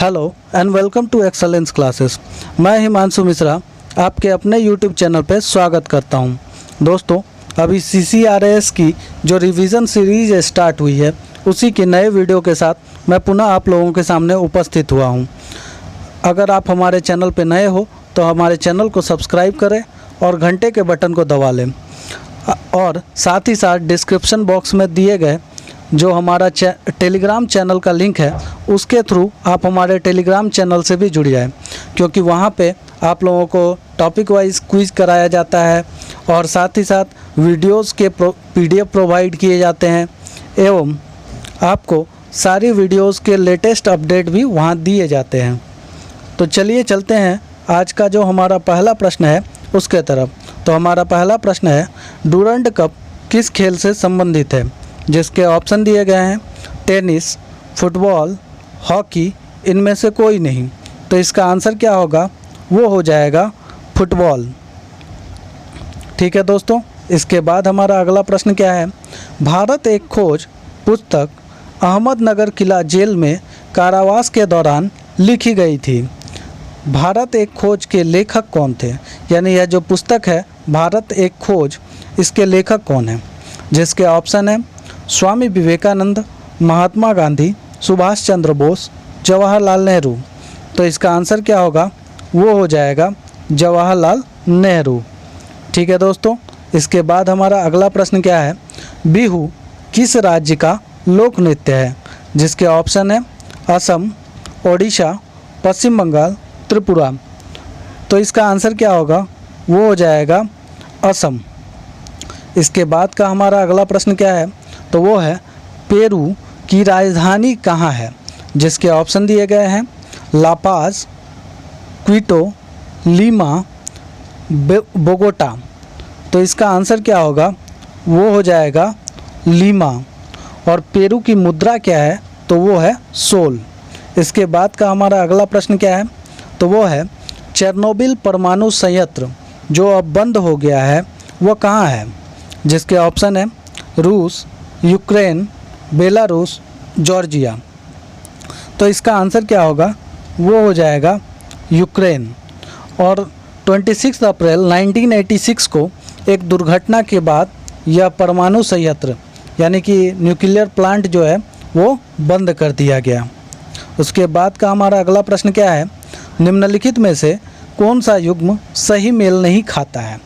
Hello and welcome to Excellence Classes. मैं हिमांशु मिश्रा आपके अपने यूट्यूब चैनल पर स्वागत करता हूं। दोस्तों, अभी CCRAS की जो रिवीजन सीरीज़ स्टार्ट हुई है उसी के नए वीडियो के साथ मैं पुनः आप लोगों के सामने उपस्थित हुआ हूं। अगर आप हमारे चैनल पर नए हो तो हमारे चैनल को सब्सक्राइब करें और घंटे के बटन को दबा लें, और साथ ही साथ डिस्क्रिप्शन बॉक्स में दिए गए जो हमारा टेलीग्राम चैनल का लिंक है उसके थ्रू आप हमारे टेलीग्राम चैनल से भी जुड़ जाएं, क्योंकि वहाँ पे आप लोगों को टॉपिक वाइज क्विज कराया जाता है और साथ ही साथ वीडियोस के PDF प्रोवाइड किए जाते हैं एवं आपको सारी वीडियोस के लेटेस्ट अपडेट भी वहाँ दिए जाते हैं। तो चलिए चलते हैं आज का जो हमारा पहला प्रश्न है उसके तरफ। तो हमारा पहला प्रश्न है, डूरंड कप किस खेल से संबंधित है? जिसके ऑप्शन दिए गए हैं टेनिस, फुटबॉल, हॉकी, इनमें से कोई नहीं। तो इसका आंसर क्या होगा? वो हो जाएगा फुटबॉल। ठीक है दोस्तों, इसके बाद हमारा अगला प्रश्न क्या है? भारत एक खोज पुस्तक अहमदनगर किला जेल में कारावास के दौरान लिखी गई थी। भारत एक खोज के लेखक कौन थे? यानी यह जो पुस्तक है भारत एक खोज, इसके लेखक कौन है? जिसके ऑप्शन है स्वामी विवेकानंद, महात्मा गांधी, सुभाष चंद्र बोस, जवाहरलाल नेहरू। तो इसका आंसर क्या होगा? वो हो जाएगा जवाहरलाल नेहरू। ठीक है दोस्तों, इसके बाद हमारा अगला प्रश्न क्या है? बिहू किस राज्य का लोक नृत्य है? जिसके ऑप्शन है असम, ओडिशा, पश्चिम बंगाल, त्रिपुरा। तो इसका आंसर क्या होगा? वो हो जाएगा असम। इसके बाद का हमारा अगला प्रश्न क्या है? तो वो है पेरू की राजधानी कहाँ है? जिसके ऑप्शन दिए गए हैं लापाज, क्विटो, लीमा, बोगोटा। तो इसका आंसर क्या होगा? वो हो जाएगा लीमा। और पेरू की मुद्रा क्या है? तो वो है सोल। इसके बाद का हमारा अगला प्रश्न क्या है? तो वो है चेरनोबिल परमाणु संयंत्र जो अब बंद हो गया है वो कहाँ है? जिसके ऑप्शन है रूस, यूक्रेन, बेलारूस, जॉर्जिया। तो इसका आंसर क्या होगा? वो हो जाएगा यूक्रेन। और 26 अप्रैल 1986 को एक दुर्घटना के बाद यह परमाणु संयंत्र यानी कि न्यूक्लियर प्लांट जो है वो बंद कर दिया गया। उसके बाद का हमारा अगला प्रश्न क्या है? निम्नलिखित में से कौन सा युग्म सही मेल नहीं खाता है?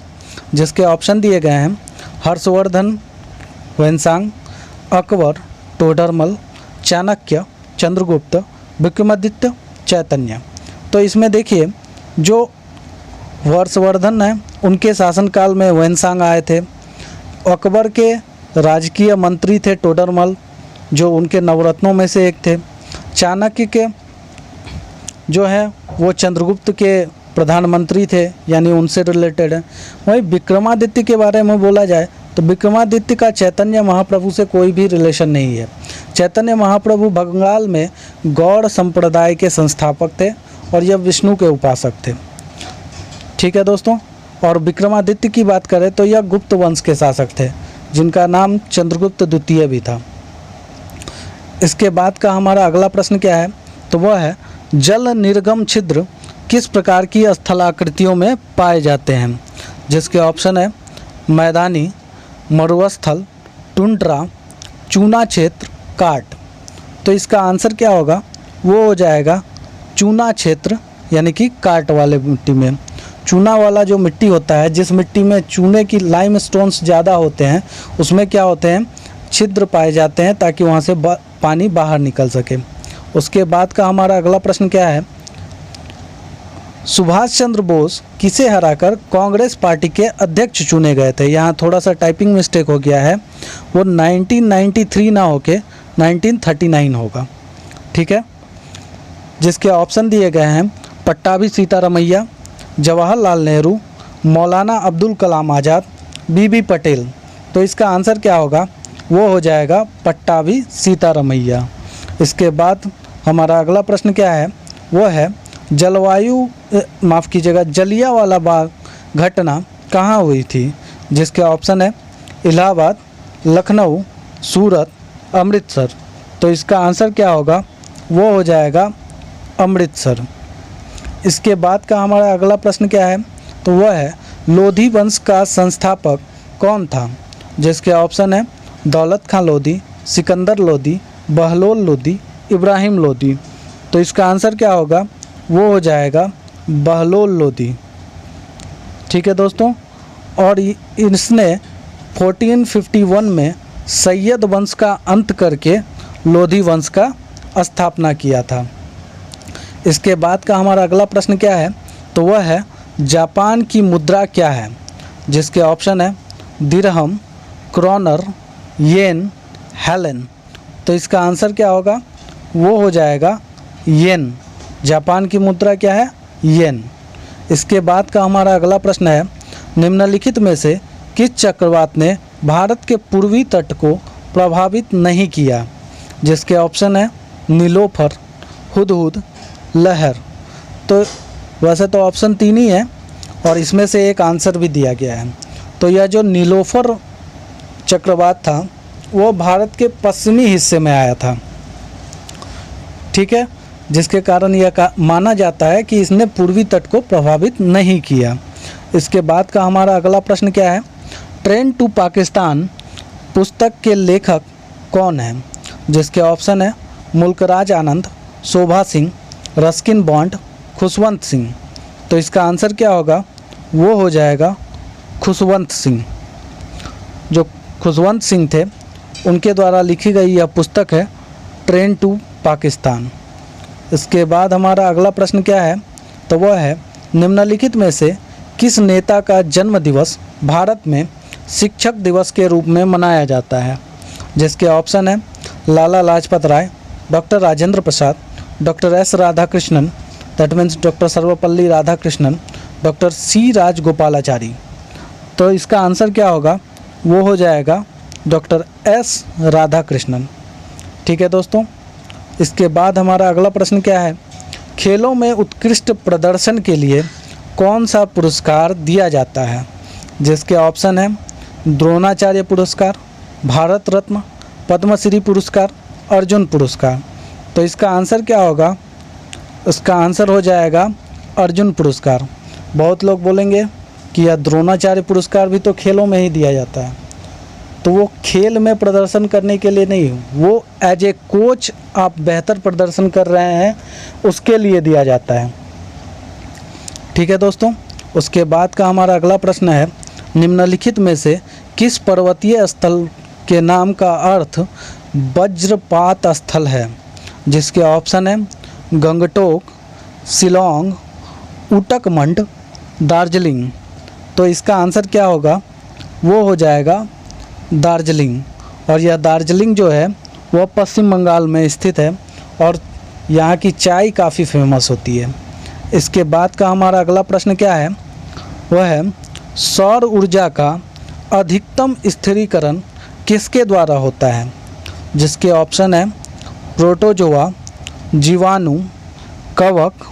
जिसके ऑप्शन दिए गए हैं हर्षवर्धन, वेनसांग, अकबर, टोडरमल, चाणक्य, चंद्रगुप्त, विक्रमादित्य, चैतन्य। तो इसमें देखिए जो हर्षवर्धन है उनके शासनकाल में वेनसांग आए थे। अकबर के राजकीय मंत्री थे टोडरमल जो उनके नवरत्नों में से एक थे। चाणक्य के जो है वो चंद्रगुप्त के प्रधानमंत्री थे यानी उनसे रिलेटेड है। वहीं विक्रमादित्य के बारे में बोला जाए तो विक्रमादित्य का चैतन्य महाप्रभु से कोई भी रिलेशन नहीं है। चैतन्य महाप्रभु बंगाल में गौड़ संप्रदाय के संस्थापक थे और यह विष्णु के उपासक थे। ठीक है दोस्तों, और विक्रमादित्य की बात करें तो यह गुप्त वंश के शासक थे जिनका नाम चंद्रगुप्त द्वितीय भी था। इसके बाद का हमारा अगला प्रश्न क्या है? तो वह है जल निर्गम छिद्र किस प्रकार की स्थलाकृतियों में पाए जाते हैं? जिसके ऑप्शन है मैदानी, मरुस्थल, टुंड्रा, चूना क्षेत्र, काट। तो इसका आंसर क्या होगा? वो हो जाएगा चूना क्षेत्र यानी कि काट वाले मिट्टी में। चूना वाला जो मिट्टी होता है, जिस मिट्टी में चूने की लाइम स्टोन्स ज़्यादा होते हैं उसमें क्या होते हैं? छिद्र पाए जाते हैं ताकि वहाँ से पानी बाहर निकल सके। उसके बाद का हमारा अगला प्रश्न क्या है? सुभाष चंद्र बोस किसे हराकर कांग्रेस पार्टी के अध्यक्ष चुने गए थे? यहाँ थोड़ा सा टाइपिंग मिस्टेक हो गया है, वो 1993 ना होके 1939 होगा। ठीक है, जिसके ऑप्शन दिए गए हैं पट्टाभी सीतारमैया, जवाहरलाल नेहरू, मौलाना अब्दुल कलाम आज़ाद, बीबी पटेल। तो इसका आंसर क्या होगा? वो हो जाएगा पट्टाभी सीतारमैया। इसके बाद हमारा अगला प्रश्न क्या है? वो है जलियांवाला बाग घटना कहाँ हुई थी? जिसके ऑप्शन है इलाहाबाद, लखनऊ, सूरत, अमृतसर। तो इसका आंसर क्या होगा? वो हो जाएगा अमृतसर। इसके बाद का हमारा अगला प्रश्न क्या है, तो वह है लोधी वंश का संस्थापक कौन था, जिसके ऑप्शन है दौलत खां लोधी, सिकंदर लोधी, बहलोल लोधी, इब्राहिम लोधी। तो इसका आंसर क्या होगा, वो हो जाएगा बहलोल लोधी। ठीक है दोस्तों, और इसने 1451 में सैयद वंश का अंत करके लोधी वंश का स्थापना किया था। इसके बाद का हमारा अगला प्रश्न क्या है, तो वह है जापान की मुद्रा क्या है, जिसके ऑप्शन है दिरहम, क्रोनर, येन, हेलेन। तो इसका आंसर क्या होगा, वो हो जाएगा येन। जापान की मुद्रा क्या है, येन। इसके बाद का हमारा अगला प्रश्न है निम्नलिखित में से किस चक्रवात ने भारत के पूर्वी तट को प्रभावित नहीं किया, जिसके ऑप्शन है नीलोफर, हुदहुद, लहर। तो वैसे तो ऑप्शन 3 ही है और इसमें से एक आंसर भी दिया गया है। तो यह जो नीलोफर चक्रवात था वो भारत के पश्चिमी हिस्से में आया था, ठीक है, जिसके कारण यह माना जाता है कि इसने पूर्वी तट को प्रभावित नहीं किया। इसके बाद का हमारा अगला प्रश्न क्या है, ट्रेन टू पाकिस्तान पुस्तक के लेखक कौन है, जिसके ऑप्शन है मुल्कराज आनंद, शोभा सिंह, रस्किन बॉन्ड, खुशवंत सिंह। तो इसका आंसर क्या होगा, वो हो जाएगा खुशवंत सिंह। जो खुशवंत सिंह थे उनके द्वारा लिखी गई यह पुस्तक है ट्रेन टू पाकिस्तान। इसके बाद हमारा अगला प्रश्न क्या है, तो वह है निम्नलिखित में से किस नेता का जन्म दिवस भारत में शिक्षक दिवस के रूप में मनाया जाता है, जिसके ऑप्शन है Lala Lajpat Rai, doctor Rajendra Prasad, doctor S Radhakrishnan, that means doctor Sarvepalli Radhakrishnan, doctor C Rajagopalachari. तो इसका आंसर क्या होगा, वो हो जाएगा डॉक्टर एस राधाकृष्णन। ठीक है दोस्तों, इसके बाद हमारा अगला प्रश्न क्या है, खेलों में उत्कृष्ट प्रदर्शन के लिए कौन सा पुरस्कार दिया जाता है, जिसके ऑप्शन है द्रोणाचार्य पुरस्कार, भारत रत्न, पद्मश्री पुरस्कार, अर्जुन पुरस्कार। तो इसका आंसर क्या होगा, इसका आंसर हो जाएगा अर्जुन पुरस्कार। बहुत लोग बोलेंगे कि यह द्रोणाचार्य पुरस्कार भी तो खेलों में ही दिया जाता है, तो वो खेल में प्रदर्शन करने के लिए नहीं, वो एज ए कोच आप बेहतर प्रदर्शन कर रहे हैं उसके लिए दिया जाता है। ठीक है दोस्तों, उसके बाद का हमारा अगला प्रश्न है निम्नलिखित में से किस पर्वतीय स्थल के नाम का अर्थ वज्रपात स्थल है, जिसके ऑप्शन है गंगटोक, शिलोंग, उटकमंड, दार्जिलिंग। तो इसका आंसर क्या होगा, वो हो जाएगा दार्जिलिंग। और यह दार्जिलिंग जो है वह पश्चिम बंगाल में स्थित है और यहाँ की चाय काफ़ी फेमस होती है। इसके बाद का हमारा अगला प्रश्न क्या है, वह है सौर ऊर्जा का अधिकतम स्थिरीकरण किसके द्वारा होता है, जिसके ऑप्शन है प्रोटोजोआ, जीवाणु, कवक,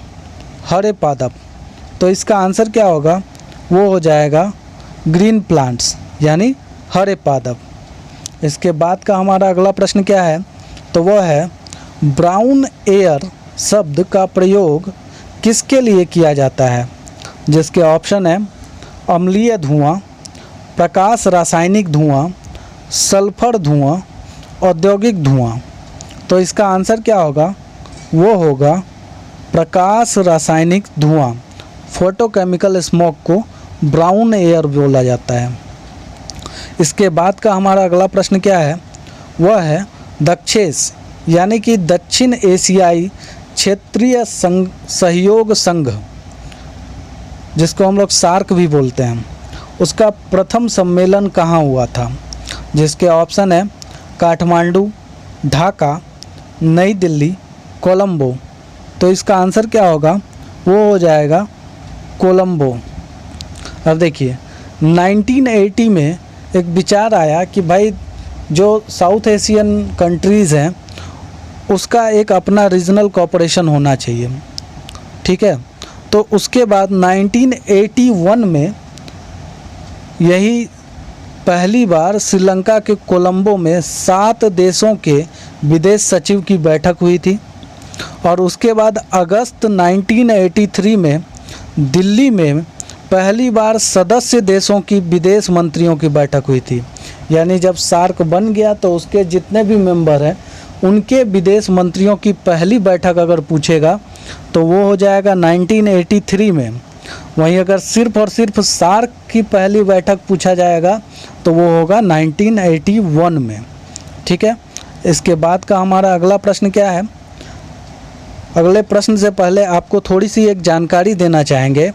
हरे पादप। तो इसका आंसर क्या होगा, वो हो जाएगा ग्रीन प्लांट्स यानी हरे पादप। इसके बाद का हमारा अगला प्रश्न क्या है, तो वह है ब्राउन एयर शब्द का प्रयोग किसके लिए किया जाता है, जिसके ऑप्शन है अम्लीय धुआं, प्रकाश रासायनिक धुआं, सल्फर धुआं, औद्योगिक धुआं। तो इसका आंसर क्या होगा, वो होगा प्रकाश रासायनिक धुआं। फोटोकेमिकल स्मोक को ब्राउन एयर बोला जाता है। इसके बाद का हमारा अगला प्रश्न क्या है, वह है दक्षेस यानी कि दक्षिण एशियाई क्षेत्रीय सहयोग संघ, जिसको हम लोग सार्क भी बोलते हैं, उसका प्रथम सम्मेलन कहाँ हुआ था, जिसके ऑप्शन है काठमांडू, ढाका, नई दिल्ली, कोलंबो। तो इसका आंसर क्या होगा, वो हो जाएगा कोलंबो। अब देखिए 1980 में एक विचार आया कि भाई जो साउथ एशियन कंट्रीज़ हैं उसका एक अपना रीजनल कोऑपरेशन होना चाहिए, ठीक है। तो उसके बाद 1981 में यही पहली बार श्रीलंका के कोलंबो में 7 देशों के विदेश सचिव की बैठक हुई थी और उसके बाद अगस्त 1983 में दिल्ली में पहली बार सदस्य देशों की विदेश मंत्रियों की बैठक हुई थी। यानी जब सार्क बन गया तो उसके जितने भी मेंबर हैं उनके विदेश मंत्रियों की पहली बैठक अगर पूछेगा तो वो हो जाएगा 1983 में। वहीं अगर सिर्फ और सिर्फ सार्क की पहली बैठक पूछा जाएगा तो वो होगा 1981 में। ठीक है, इसके बाद का हमारा अगला प्रश्न क्या है। अगले प्रश्न से पहले आपको थोड़ी सी एक जानकारी देना चाहेंगे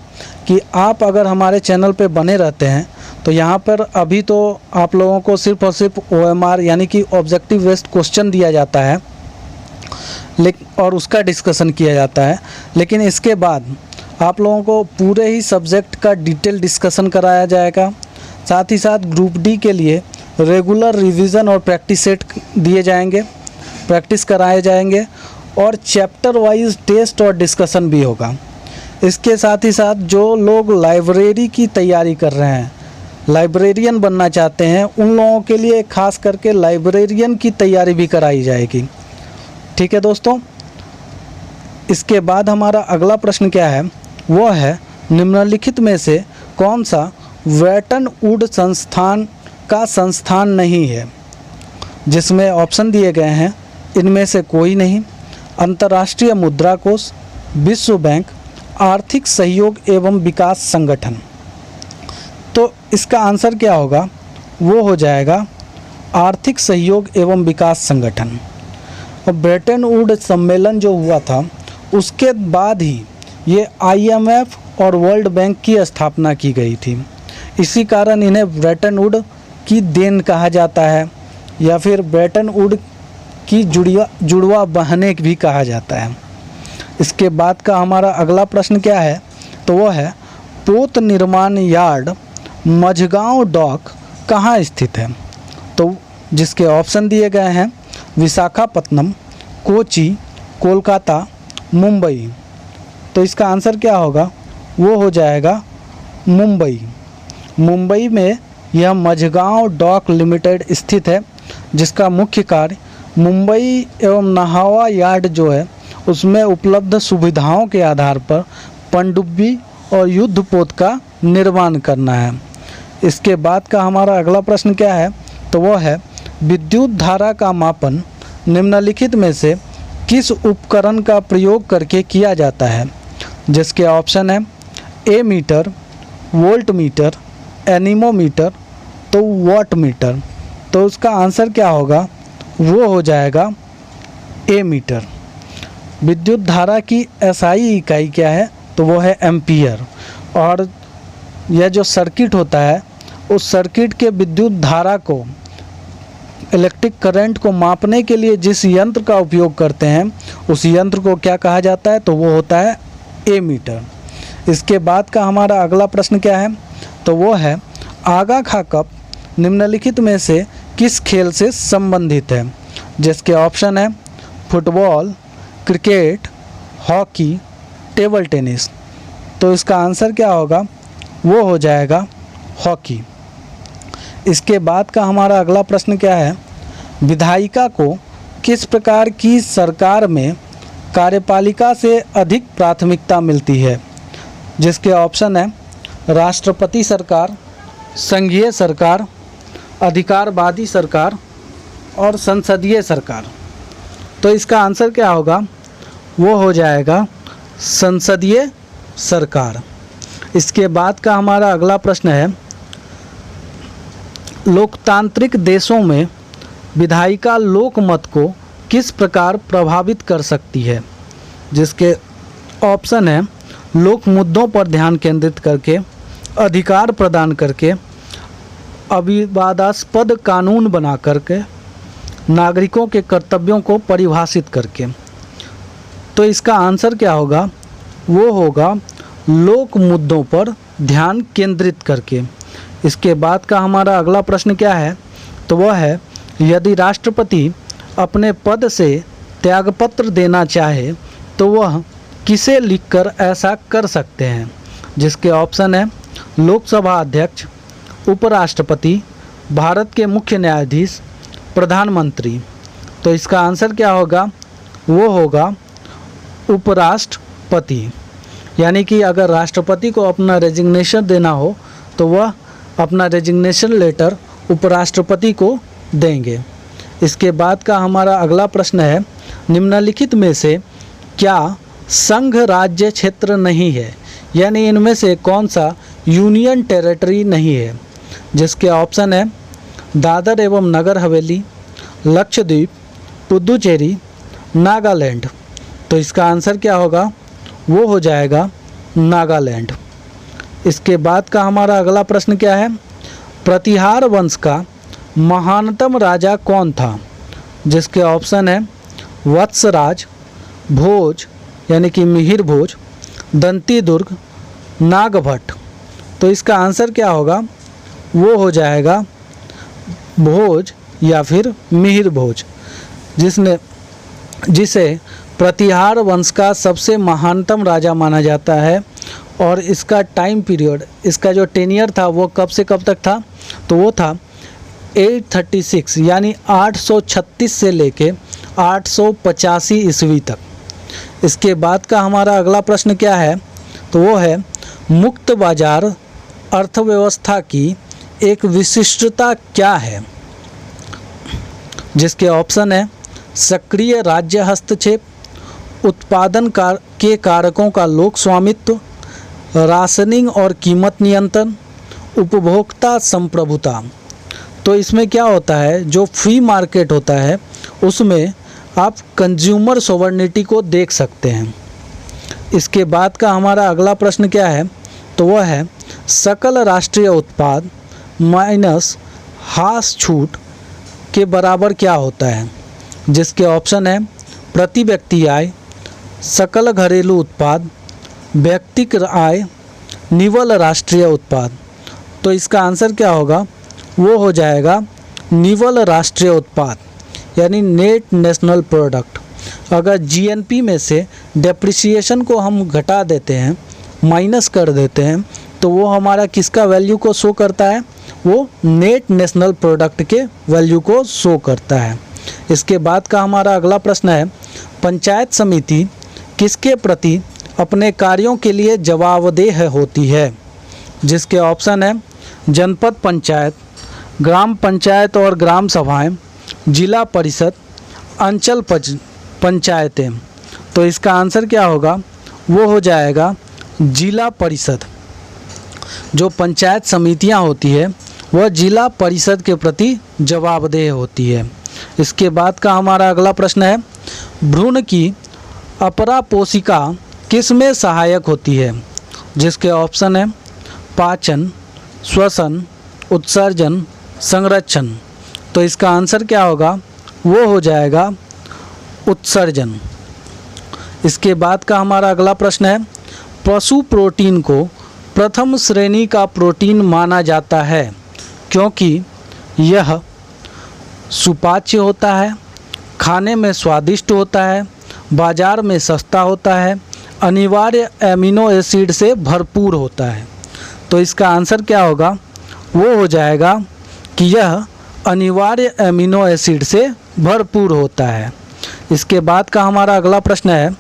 कि आप अगर हमारे चैनल पे बने रहते हैं तो यहाँ पर अभी तो आप लोगों को सिर्फ और सिर्फ OMR यानी कि ऑब्जेक्टिव बेस्ड क्वेश्चन दिया जाता है और उसका डिस्कशन किया जाता है, लेकिन इसके बाद आप लोगों को पूरे ही सब्जेक्ट का डिटेल डिस्कशन कराया जाएगा। साथ ही साथ ग्रुप डी के लिए रेगुलर रिवीजन और प्रैक्टिस सेट दिए जाएंगे, प्रैक्टिस कराए जाएंगे और चैप्टर वाइज टेस्ट और डिस्कशन भी होगा। इसके साथ ही साथ जो लोग लाइब्रेरी की तैयारी कर रहे हैं, लाइब्रेरियन बनना चाहते हैं, उन लोगों के लिए खास करके लाइब्रेरियन की तैयारी भी कराई जाएगी। ठीक है दोस्तों, इसके बाद हमारा अगला प्रश्न क्या है, वो है निम्नलिखित में से कौन सा ब्रेटन वुड्स संस्थान का संस्थान नहीं है। जिसमें ऑप्शन दिए गए हैं इनमें से कोई नहीं, अंतर्राष्ट्रीय मुद्रा कोष, विश्व बैंक, आर्थिक सहयोग एवं विकास संगठन। तो इसका आंसर क्या होगा, वो हो जाएगा आर्थिक सहयोग एवं विकास संगठन। और ब्रेटन वुड्स सम्मेलन जो हुआ था उसके बाद ही ये IMF और वर्ल्ड बैंक की स्थापना की गई थी। इसी कारण इन्हें ब्रेटन वुड्स की देन कहा जाता है या फिर ब्रेटन वुड्स की जुड़वा बहनें भी कहा जाता है। इसके बाद का हमारा अगला प्रश्न क्या है, तो वो है पोत निर्माण यार्ड मझगांव डॉक कहाँ स्थित है। तो जिसके ऑप्शन दिए गए हैं विशाखापत्तनम, कोची, कोलकाता, मुंबई। तो इसका आंसर क्या होगा, वो हो जाएगा मुंबई। मुंबई में यह मझगांव डॉक लिमिटेड स्थित है, जिसका मुख्य कार्य मुंबई एवं नाहवा यार्ड जो है उसमें उपलब्ध सुविधाओं के आधार पर पनडुब्बी और युद्धपोत का निर्माण करना है। इसके बाद का हमारा अगला प्रश्न क्या है, तो वो है विद्युत धारा का मापन निम्नलिखित में से किस उपकरण का प्रयोग करके किया जाता है। जिसके ऑप्शन है ए मीटर, वोल्ट मीटर, एनीमोमीटर, तो वाट मीटर। तो उसका आंसर क्या होगा, वो हो जाएगा ए मीटर। विद्युत धारा की SI इकाई क्या है, तो वो है एम्पियर। और यह जो सर्किट होता है उस सर्किट के विद्युत धारा को, इलेक्ट्रिक करंट को मापने के लिए जिस यंत्र का उपयोग करते हैं उस यंत्र को क्या कहा जाता है, तो वो होता है ए मीटर। इसके बाद का हमारा अगला प्रश्न क्या है, तो वो है आगा खा कप निम्नलिखित में से किस खेल से संबंधित है। जिसके ऑप्शन है football, cricket, hockey, table tennis. तो इसका आंसर क्या होगा, वो हो जाएगा हॉकी। इसके बाद का हमारा अगला प्रश्न क्या है, विधायिका को किस प्रकार की सरकार में कार्यपालिका से अधिक प्राथमिकता मिलती है। जिसके ऑप्शन है राष्ट्रपति सरकार, संघीय सरकार, अधिकारवादी सरकार और संसदीय सरकार। तो इसका आंसर क्या होगा, वो हो जाएगा संसदीय सरकार। इसके बाद का हमारा अगला प्रश्न है लोकतांत्रिक देशों में विधायिका लोकमत को किस प्रकार प्रभावित कर सकती है। जिसके ऑप्शन है लोक मुद्दों पर ध्यान केंद्रित करके, अधिकार प्रदान करके, अविवादास्पद कानून बना करके, नागरिकों के कर्तव्यों को परिभाषित करके। तो इसका आंसर क्या होगा, वो होगा लोक मुद्दों पर ध्यान केंद्रित करके। इसके बाद का हमारा अगला प्रश्न क्या है, तो वह है यदि राष्ट्रपति अपने पद से त्यागपत्र देना चाहे तो वह किसे लिखकर ऐसा कर सकते हैं। जिसके ऑप्शन है लोकसभा अध्यक्ष, उपराष्ट्रपति, भारत के मुख्य न्यायाधीश, प्रधानमंत्री। तो इसका आंसर क्या होगा, वो होगा उपराष्ट्रपति, यानी कि अगर राष्ट्रपति को अपना रेजिग्नेशन देना हो तो वह अपना रेजिग्नेशन लेटर उपराष्ट्रपति को देंगे। इसके बाद का हमारा अगला प्रश्न है, निम्नलिखित में से क्या संघ राज्य क्षेत्र नहीं है, यानी इनमें से कौन सा यूनियन टेरिटरी नहीं है। जिसके ऑप्शन है दादर एवं नगर हवेली, लक्षद्वीप, पुदुचेरी, नागालैंड। तो इसका आंसर क्या होगा, वो हो जाएगा नागालैंड। इसके बाद का हमारा अगला प्रश्न क्या है, प्रतिहार वंश का महानतम राजा कौन था। जिसके ऑप्शन है वत्सराज, भोज यानी कि मिहिर भोज, दंती दुर्ग, नागभट्ट। तो इसका आंसर क्या होगा, वो हो जाएगा भोज या फिर मिहिर भोज, जिसे प्रतिहार वंश का सबसे महानतम राजा माना जाता है। और इसका टाइम पीरियड, इसका जो टेनियर था वो कब से कब तक था, तो वो था 836 यानी 836 से लेके 885 ईस्वी तक। इसके बाद का हमारा अगला प्रश्न क्या है, तो वो है मुक्त बाजार अर्थव्यवस्था की एक विशिष्टता क्या है। जिसके ऑप्शन है सक्रिय राज्य हस्तक्षेप, उत्पादन के कारकों का लोक स्वामित्व, राशनिंग और कीमत नियंत्रण, उपभोक्ता संप्रभुता। तो इसमें क्या होता है, जो फ्री मार्केट होता है उसमें आप कंज्यूमर सोवर्निटी को देख सकते हैं। इसके बाद का हमारा अगला प्रश्न क्या है, तो वह है सकल राष्ट्रीय उत्पाद माइनस हास छूट के बराबर क्या होता है। जिसके ऑप्शन है प्रति व्यक्ति आय, सकल घरेलू उत्पाद, व्यक्तिगत आय, निवल राष्ट्रीय उत्पाद। तो इसका आंसर क्या होगा, वो हो जाएगा निवल राष्ट्रीय उत्पाद यानी नेट नेशनल प्रोडक्ट। अगर जीएनपी में से डेप्रिसिएशन को हम घटा देते हैं, माइनस कर देते हैं, तो वो हमारा किसका वैल्यू को शो करता है, वो नेट नेशनल प्रोडक्ट के वैल्यू को शो करता है। इसके बाद का हमारा अगला प्रश्न है पंचायत समिति किसके प्रति अपने कार्यों के लिए जवाबदेह होती है। जिसके ऑप्शन है जनपद पंचायत, ग्राम पंचायत और ग्राम सभाएं, जिला परिषद, अंचल पंचायतें। तो इसका आंसर क्या होगा, वो हो जाएगा जिला परिषद। जो पंचायत समितियां होती है वह जिला परिषद के प्रति जवाबदेह होती है। इसके बाद का हमारा अगला प्रश्न है भ्रूण की अपरा पोषिका किस में सहायक होती है। जिसके ऑप्शन है पाचन, श्वसन, उत्सर्जन, संरक्षण। तो इसका आंसर क्या होगा, वो हो जाएगा उत्सर्जन। इसके बाद का हमारा अगला प्रश्न है पशु प्रोटीन को प्रथम श्रेणी का प्रोटीन माना जाता है क्योंकि यह सुपाच्य होता है, खाने में स्वादिष्ट होता है, बाजार में सस्ता होता है, अनिवार्य एमिनो एसिड से भरपूर होता है। तो इसका आंसर क्या होगा, वो हो जाएगा कि यह अनिवार्य एमिनो एसिड से भरपूर होता है। इसके बाद का हमारा अगला प्रश्न है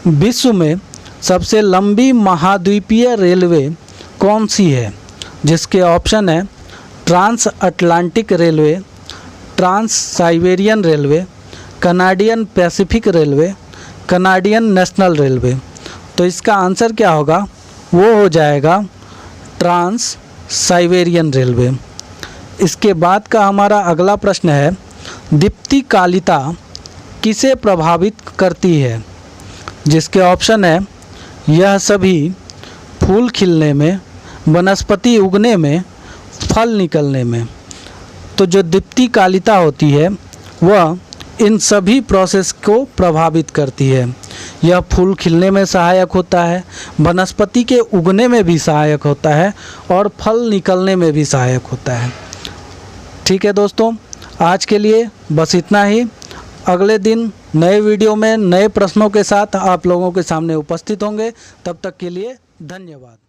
विश्व में सबसे लंबी महाद्वीपीय रेलवे कौन सी है। जिसके ऑप्शन है trans Atlantic railway, trans Siberian railway, Canadian Pacific railway, Canadian National railway. तो इसका आंसर क्या होगा, वो हो जाएगा ट्रांस साइबेरियन रेलवे। इसके बाद का हमारा अगला प्रश्न है दीप्तिकालिता किसे प्रभावित करती है। जिसके ऑप्शन है यह सभी फूल खिलने में, वनस्पति उगने में, फल निकलने में। तो जो दीप्तिकालिता होती है वह इन सभी प्रोसेस को प्रभावित करती है। यह फूल खिलने में सहायक होता है, वनस्पति के उगने में भी सहायक होता है और फल निकलने में भी सहायक होता है। ठीक है दोस्तों, आज के लिए बस इतना ही। अगले दिन नए वीडियो में नए प्रश्नों के साथ आप लोगों के सामने उपस्थित होंगे। तब तक के लिए धन्यवाद।